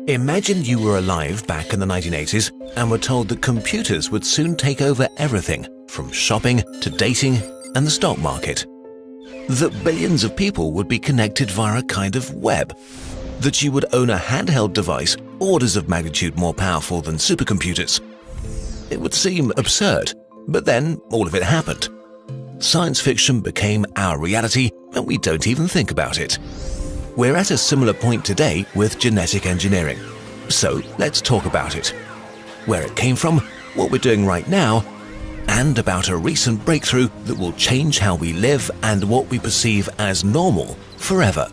Imagine you were alive back in the 1980s and were told that computers would soon take over everything, from shopping to dating and the stock market. That billions of people would be connected via a kind of web. That you would own a handheld device orders of magnitude more powerful than supercomputers. It would seem absurd, but then all of it happened. Science fiction became our reality and we don't even think about it. We're at a similar point today with genetic engineering. So let's talk about it. Where it came from, what we're doing right now, and about a recent breakthrough that will change how we live and what we perceive as normal forever.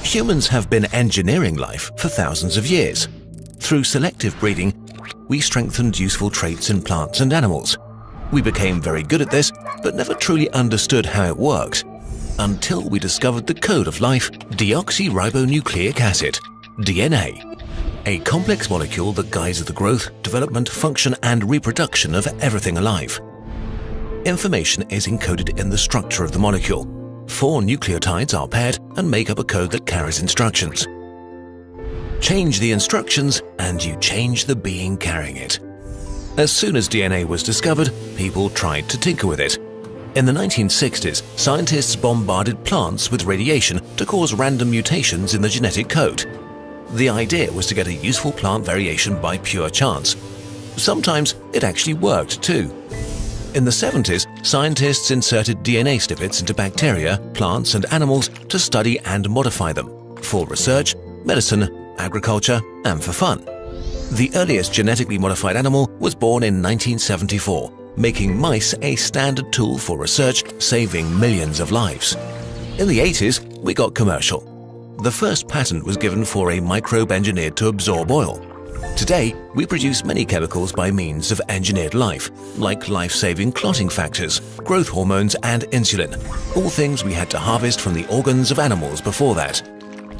Humans have been engineering life for thousands of years. Through selective breeding, we strengthened useful traits in plants and animals. We became very good at this, but never truly understood how it worked, until we discovered the code of life, deoxyribonucleic acid, DNA, a complex molecule that guides the growth, development, function, and reproduction of everything alive. Information is encoded in the structure of the molecule. 4 nucleotides are paired and make up a code that carries instructions. Change the instructions and you change the being carrying it. As soon as DNA was discovered, people tried to tinker with it. In the 1960s, scientists bombarded plants with radiation to cause random mutations in the genetic code. The idea was to get a useful plant variation by pure chance. Sometimes it actually worked too. In the 70s, scientists inserted DNA snippets into bacteria, plants, and animals to study and modify them, for research, medicine, agriculture, and for fun. The earliest genetically modified animal was born in 1974, making mice a standard tool for research, saving millions of lives. In the 80s, we got commercial. The first patent was given for a microbe engineered to absorb oil. Today, we produce many chemicals by means of engineered life, like life-saving clotting factors, growth hormones, and insulin, all things we had to harvest from the organs of animals before that.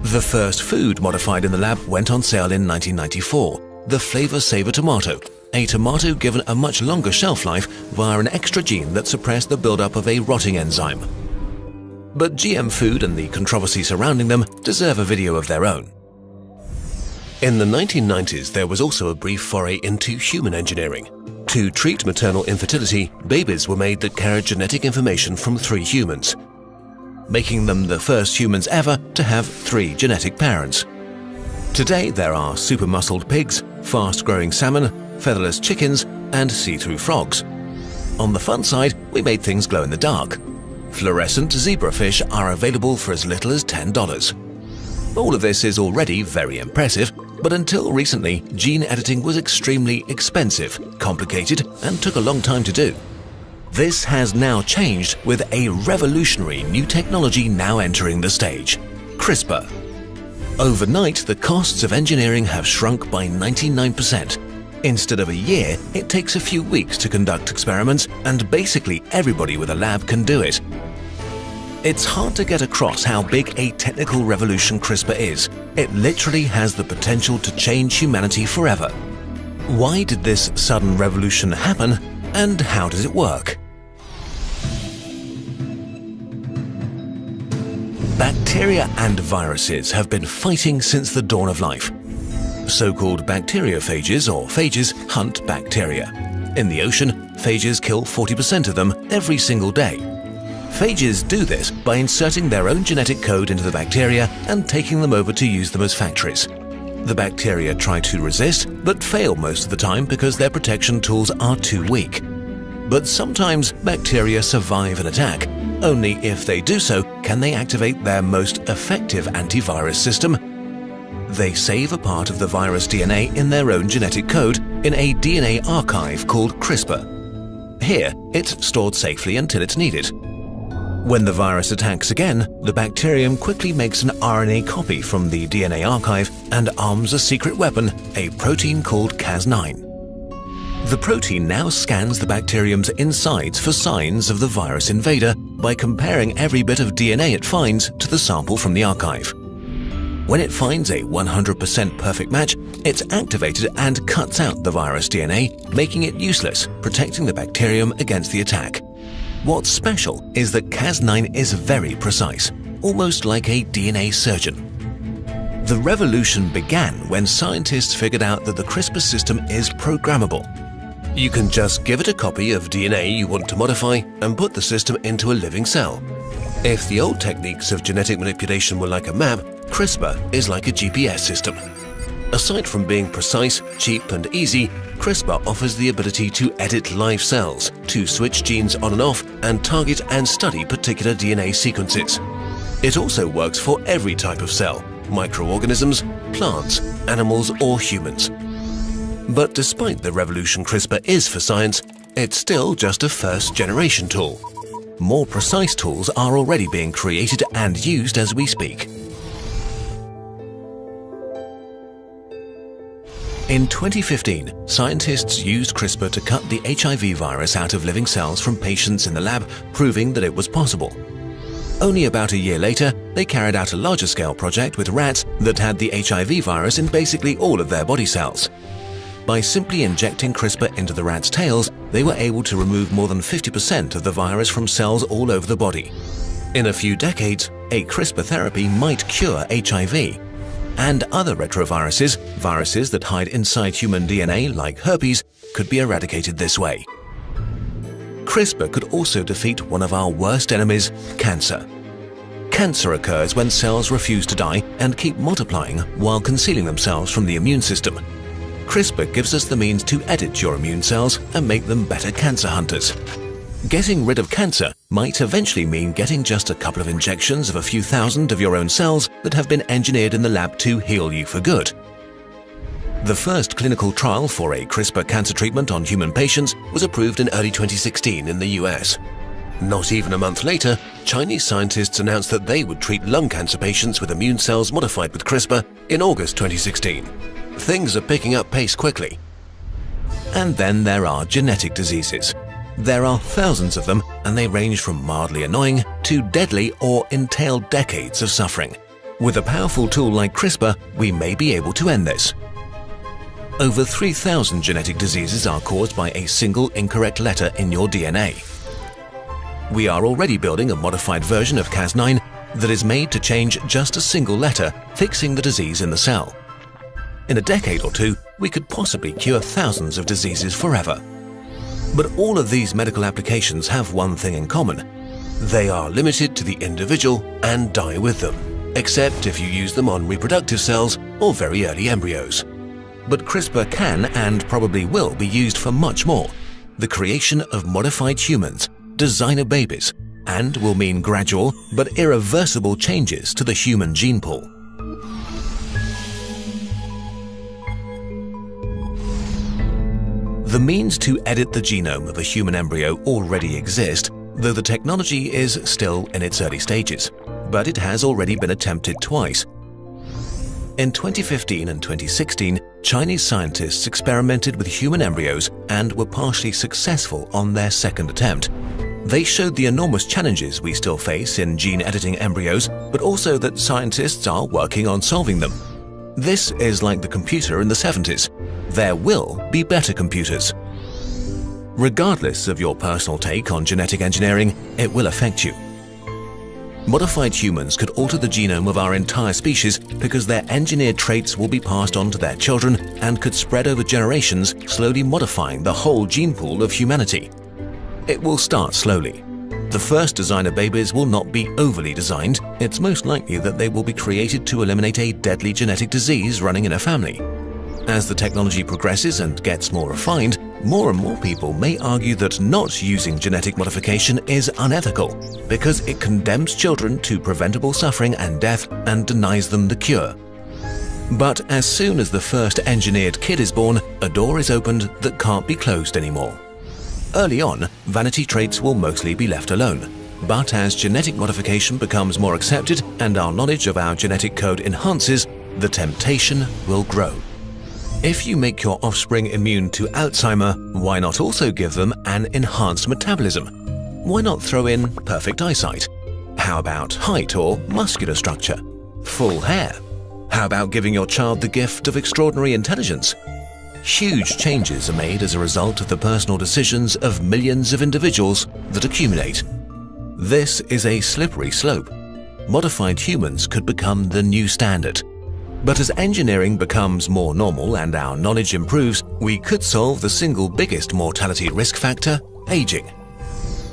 The first food modified in the lab went on sale in 1994, the Flavor Saver tomato, a tomato given a much longer shelf life via an extra gene that suppressed the buildup of a rotting enzyme. But GM food and the controversy surrounding them deserve a video of their own. In the 1990s, there was also a brief foray into human engineering. To treat maternal infertility, babies were made that carried genetic information from 3 humans, making them the first humans ever to have 3 genetic parents. Today, there are super-muscled pigs, fast-growing salmon, featherless chickens, and see-through frogs. On the fun side, we made things glow in the dark. Fluorescent zebrafish are available for as little as $10. All of this is already very impressive, but until recently, gene editing was extremely expensive, complicated, and took a long time to do. This has now changed with a revolutionary new technology now entering the stage: Crispr. Overnight, the costs of engineering have shrunk by 99%. Instead of a year, it takes a few weeks to conduct experiments, and basically everybody with a lab can do it. It's hard to get across how big a technical revolution Crispr is. It literally has the potential to change humanity forever. Why did this sudden revolution happen, and how does it work? Bacteria and viruses have been fighting since the dawn of life. So-called bacteriophages or phages hunt bacteria. In the ocean, phages kill 40% of them every single day. Phages do this by inserting their own genetic code into the bacteria and taking them over to use them as factories. The bacteria try to resist, but fail most of the time because their protection tools are too weak. But sometimes bacteria survive an attack. Only if they do so can they activate their most effective antivirus system. They save a part of the virus DNA in their own genetic code in a DNA archive called Crispr. Here, it's stored safely until it's needed. When the virus attacks again, the bacterium quickly makes an RNA copy from the DNA archive and arms a secret weapon, a protein called Cas9. The protein now scans the bacterium's insides for signs of the virus invader by comparing every bit of DNA it finds to the sample from the archive. When it finds a 100% perfect match, it's activated and cuts out the virus DNA, making it useless, protecting the bacterium against the attack. What's special is that Cas9 is very precise, almost like a DNA surgeon. The revolution began when scientists figured out that the Crispr system is programmable. You can just give it a copy of DNA you want to modify and put the system into a living cell. If the old techniques of genetic manipulation were like a map, Crispr is like a GPS system. Aside from being precise, cheap and easy, Crispr offers the ability to edit live cells, to switch genes on and off, and target and study particular DNA sequences. It also works for every type of cell, microorganisms, plants, animals or humans. But despite the revolution Crispr is for science, it's still just a first-generation tool. More precise tools are already being created and used as we speak. In 2015, scientists used Crispr to cut the HIV virus out of living cells from patients in the lab, proving that it was possible. Only about a year later, they carried out a larger-scale project with rats that had the HIV virus in basically all of their body cells. By simply injecting Crispr into the rats' tails, they were able to remove more than 50% of the virus from cells all over the body. In a few decades, a Crispr therapy might cure HIV. And other retroviruses, viruses that hide inside human DNA like herpes, could be eradicated this way. Crispr could also defeat one of our worst enemies, cancer. Cancer occurs when cells refuse to die and keep multiplying while concealing themselves from the immune system. Crispr gives us the means to edit your immune cells and make them better cancer hunters. Getting rid of cancer might eventually mean getting just a couple of injections of a few thousand of your own cells that have been engineered in the lab to heal you for good. The first clinical trial for a CRISPR cancer treatment on human patients was approved in early 2016 in the US. Not even a month later, Chinese scientists announced that they would treat lung cancer patients with immune cells modified with CRISPR in August 2016. Things are picking up pace quickly. And then there are genetic diseases. There are thousands of them, and they range from mildly annoying to deadly or entail decades of suffering. With a powerful tool like CRISPR, we may be able to end this. Over 3,000 genetic diseases are caused by a single incorrect letter in your DNA. We are already building a modified version of Cas9 that is made to change just a single letter, fixing the disease in the cell. In a decade or two, we could possibly cure thousands of diseases forever. But all of these medical applications have one thing in common. They are limited to the individual and die with them, except if you use them on reproductive cells or very early embryos. But CRISPR can and probably will be used for much more: the creation of modified humans, designer babies, and will mean gradual but irreversible changes to the human gene pool. The means to edit the genome of a human embryo already exist, though the technology is still in its early stages, but it has already been attempted twice. In 2015 and 2016, Chinese scientists experimented with human embryos and were partially successful on their second attempt. They showed the enormous challenges we still face in gene editing embryos, but also that scientists are working on solving them. This is like the computer in the 70s. There will be better computers. Regardless of your personal take on genetic engineering, it will affect you. Modified humans could alter the genome of our entire species because their engineered traits will be passed on to their children and could spread over generations, slowly modifying the whole gene pool of humanity. It will start slowly. The first designer babies will not be overly designed. It's most likely that they will be created to eliminate a deadly genetic disease running in a family. As the technology progresses and gets more refined, more and more people may argue that not using genetic modification is unethical because it condemns children to preventable suffering and death and denies them the cure. But as soon as the first engineered kid is born, a door is opened that can't be closed anymore. Early on, vanity traits will mostly be left alone. But as genetic modification becomes more accepted and our knowledge of our genetic code enhances, the temptation will grow. If you make your offspring immune to Alzheimer, why not also give them an enhanced metabolism? Why not throw in perfect eyesight? How about height or muscular structure? Full hair? How about giving your child the gift of extraordinary intelligence? Huge changes are made as a result of the personal decisions of millions of individuals that accumulate. This is a slippery slope. Modified humans could become the new standard. But as engineering becomes more normal and our knowledge improves, we could solve the single biggest mortality risk factor, aging.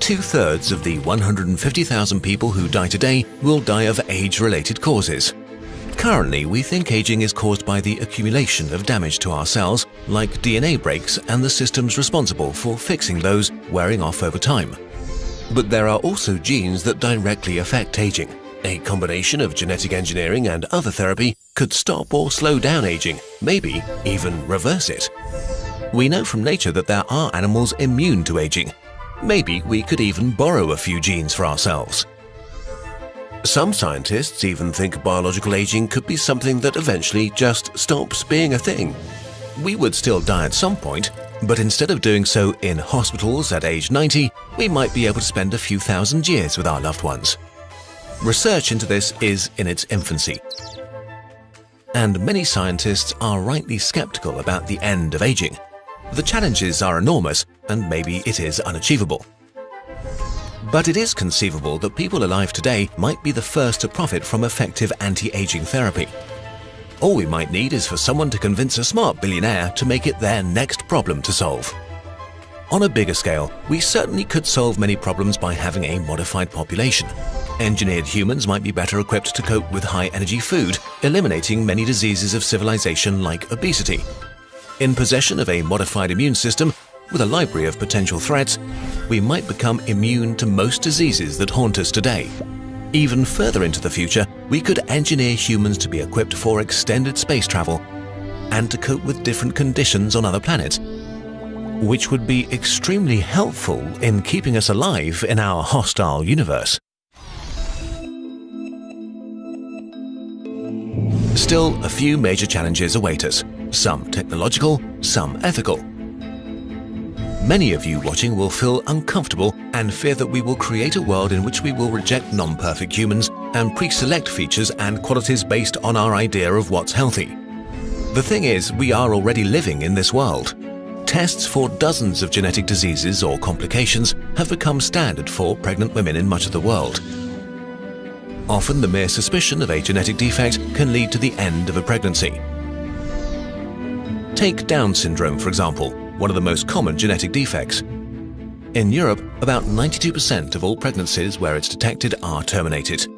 2/3 of the 150,000 people who die today will die of age-related causes. Currently, we think aging is caused by the accumulation of damage to our cells, like DNA breaks and the systems responsible for fixing those wearing off over time. But there are also genes that directly affect aging. A combination of genetic engineering and other therapy could stop or slow down aging, maybe even reverse it. We know from nature that there are animals immune to aging. Maybe we could even borrow a few genes for ourselves. Some scientists even think biological aging could be something that eventually just stops being a thing. We would still die at some point, but instead of doing so in hospitals at age 90, we might be able to spend a few thousand years with our loved ones. Research into this is in its infancy, and many scientists are rightly skeptical about the end of aging. The challenges are enormous, and maybe it is unachievable. But it is conceivable that people alive today might be the first to profit from effective anti-aging therapy. All we might need is for someone to convince a smart billionaire to make it their next problem to solve. On a bigger scale, we certainly could solve many problems by having a modified population. Engineered humans might be better equipped to cope with high-energy food, eliminating many diseases of civilization like obesity. In possession of a modified immune system, with a library of potential threats, we might become immune to most diseases that haunt us today. Even further into the future, we could engineer humans to be equipped for extended space travel and to cope with different conditions on other planets, which would be extremely helpful in keeping us alive in our hostile universe. Still, a few major challenges await us, some technological, some ethical. Many of you watching will feel uncomfortable and fear that we will create a world in which we will reject non-perfect humans and pre-select features and qualities based on our idea of what's healthy. The thing is, we are already living in this world. Tests for dozens of genetic diseases or complications have become standard for pregnant women in much of the world. Often, the mere suspicion of a genetic defect can lead to the end of a pregnancy. Take Down syndrome, for example, one of the most common genetic defects. In Europe, about 92% of all pregnancies where it's detected are terminated.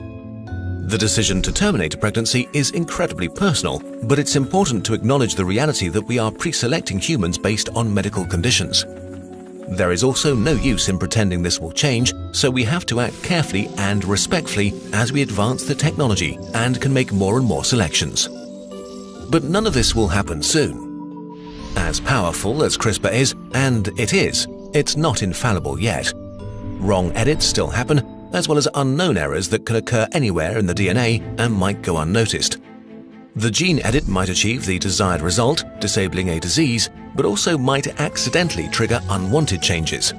The decision to terminate a pregnancy is incredibly personal, but it's important to acknowledge the reality that we are pre-selecting humans based on medical conditions. There is also no use in pretending this will change, so we have to act carefully and respectfully as we advance the technology and can make more and more selections. But none of this will happen soon. As powerful as Crispr is, and it is, it's not infallible yet. Wrong edits still happen, as well as unknown errors that can occur anywhere in the DNA and might go unnoticed. The gene edit might achieve the desired result, disabling a disease, but also might accidentally trigger unwanted changes.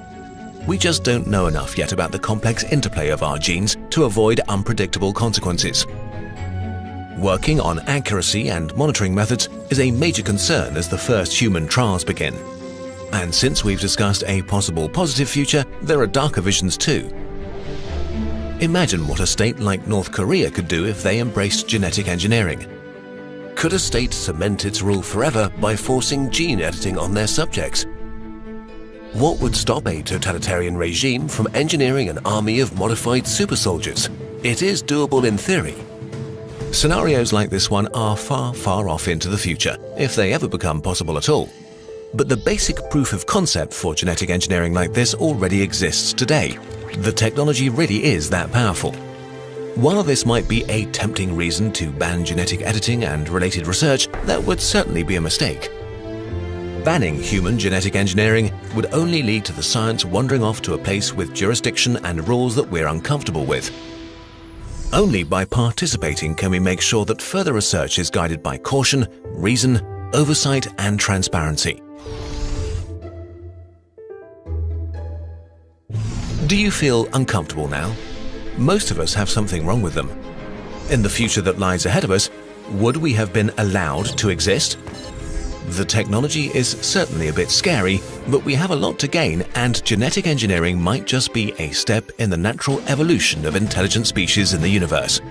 We just don't know enough yet about the complex interplay of our genes to avoid unpredictable consequences. Working on accuracy and monitoring methods is a major concern as the first human trials begin. And since we've discussed a possible positive future, there are darker visions too. Imagine what a state like North Korea could do if they embraced genetic engineering. Could a state cement its rule forever by forcing gene editing on their subjects? What would stop a totalitarian regime from engineering an army of modified super soldiers? It is doable in theory. Scenarios like this one are far, far off into the future, if they ever become possible at all. But the basic proof of concept for genetic engineering like this already exists today. The technology really is that powerful. While this might be a tempting reason to ban genetic editing and related research, that would certainly be a mistake. Banning human genetic engineering would only lead to the science wandering off to a place with jurisdiction and rules that we're uncomfortable with. Only by participating can we make sure that further research is guided by caution, reason, oversight, and transparency. Do you feel uncomfortable now? Most of us have something wrong with them. In the future that lies ahead of us, Would we have been allowed to exist? The technology is certainly a bit scary, but we have a lot to gain, and genetic engineering might just be a step in the natural evolution of intelligent species in the universe.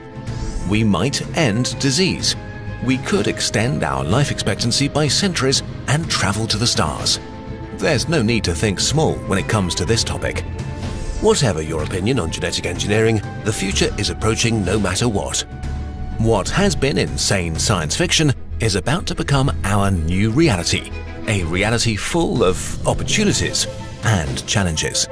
We might end disease. We could extend our life expectancy by centuries and travel to the stars. There's no need to think small when it comes to this topic. Whatever your opinion on genetic engineering, the future is approaching no matter what. What has been insane science fiction is about to become our new reality, a reality full of opportunities and challenges.